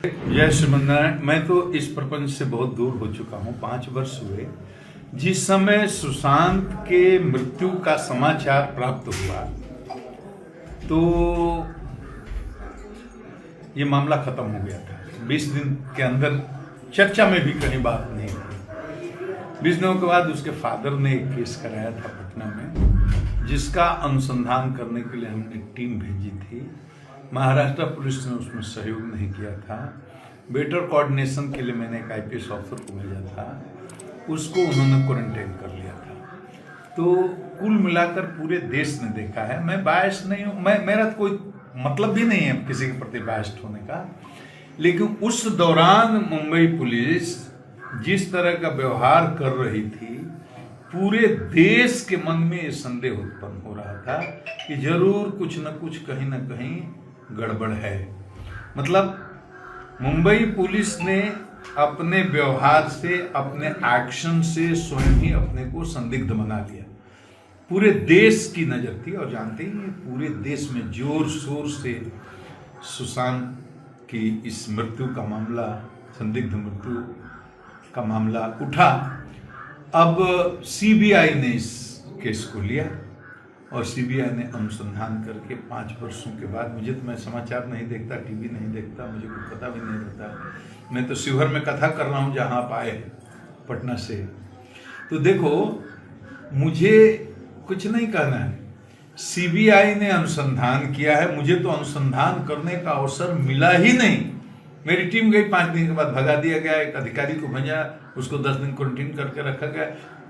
जय श्रीमन्नारायण। मैं तो इस प्रपंच से बहुत दूर हो चुका हूँ। 5 वर्ष हुए जिस समय सुशांत के मृत्यु का समाचार प्राप्त हुआ तो ये मामला खत्म हो गया था। 20 दिन के अंदर चर्चा में भी कहीं बात नहीं हुई। 20 दिनों के बाद उसके फादर ने एक केस कराया था पटना में, जिसका अनुसंधान करने के लिए हमने टीम भेजी थी। महाराष्ट्र पुलिस ने उसमें सहयोग नहीं किया था। बेटर कोऑर्डिनेशन के लिए मैंने एक IPS ऑफिसर को भेजा था, उसको उन्होंने क्वारंटाइन कर लिया था। तो कुल मिलाकर पूरे देश ने देखा है। मैं बायस नहीं हूँ, मेरा कोई मतलब भी नहीं है किसी के प्रति बायस्ड होने का, लेकिन उस दौरान मुंबई पुलिस जिस तरह का व्यवहार कर रही थी, पूरे देश के मन में ये संदेह उत्पन्न हो रहा था कि जरूर कुछ न कुछ कहीं ना कहीं गड़बड़ है। मतलब मुंबई पुलिस ने अपने व्यवहार से, अपने एक्शन से स्वयं ही अपने को संदिग्ध बना लिया। पूरे देश की नजर थी और जानते ही पूरे देश में जोर शोर से सुशांत की इस मृत्यु का मामला, संदिग्ध मृत्यु का मामला उठा। अब CBI ने इस केस को लिया और CBI ने अनुसंधान करके 5 वर्षों के बाद, मुझे तो, मैं समाचार नहीं देखता, टीवी नहीं देखता, मुझे कुछ पता भी नहीं रहता। मैं तो शिवहर में कथा कर रहा हूँ जहाँ आप आए पटना से। तो देखो, मुझे कुछ नहीं कहना है। CBI ने अनुसंधान किया है, मुझे तो अनुसंधान करने का अवसर मिला ही नहीं। मेरी टीम गई, 5 दिन के बाद भगा दिया गया। एक अधिकारी को भेजा, उसको 10 दिन क्वारंटीन करके रखा गया।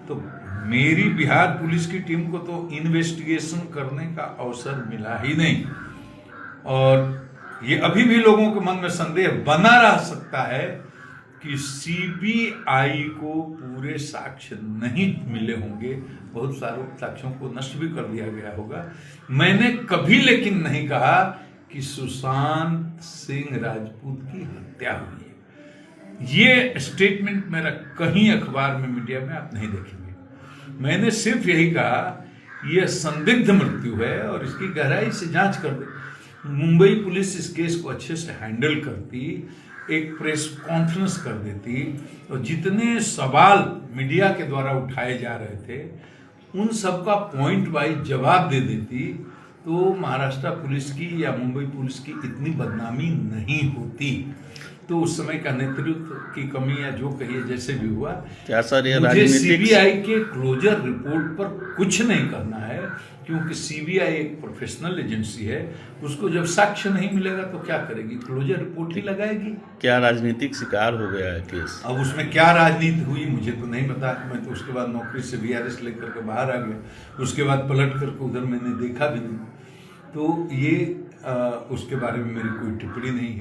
तो मेरी बिहार पुलिस की टीम को तो इन्वेस्टिगेशन करने का अवसर मिला ही नहीं। और ये अभी भी लोगों के मन में संदेह बना रह सकता है कि CBI को पूरे साक्ष्य नहीं मिले होंगे, बहुत सारे साक्ष्यों को नष्ट भी कर दिया गया होगा। मैंने कभी लेकिन नहीं कहा कि सुशांत सिंह राजपूत की हत्या हुई है। ये स्टेटमेंट मेरा कहीं अखबार में, मीडिया में आप नहीं देखेंगे। मैंने सिर्फ यही कहा यह संदिग्ध मृत्यु है और इसकी गहराई से जांच कर दे। मुंबई पुलिस इस केस को अच्छे से हैंडल करती, एक प्रेस कॉन्फ्रेंस कर देती और जितने सवाल मीडिया के द्वारा उठाए जा रहे थे उन सबका पॉइंट वाइज जवाब दे देती, तो महाराष्ट्र पुलिस की या मुंबई पुलिस की इतनी बदनामी नहीं होती। तो उस समय का नेतृत्व की कमी या जो कहिए, जैसे भी हुआ, क्या सर ये मुझे राजनीतिक CBI के क्लोजर रिपोर्ट पर कुछ नहीं करना है, क्योंकि CBI एक प्रोफेशनल एजेंसी है। उसको जब साक्ष्य नहीं मिलेगा तो क्या करेगी? क्लोजर रिपोर्ट ही लगाएगी। क्या राजनीतिक शिकार हो गया है केस? अब उसमें क्या राजनीति हुई मुझे तो नहीं पता। मैं तो उसके बाद नौकरी से VRS लेकर के बाहर आ गया। उसके बाद पलट करके उधर मैंने देखा भी नहीं। तो ये उसके बारे में मेरी कोई टिप्पणी नहीं है।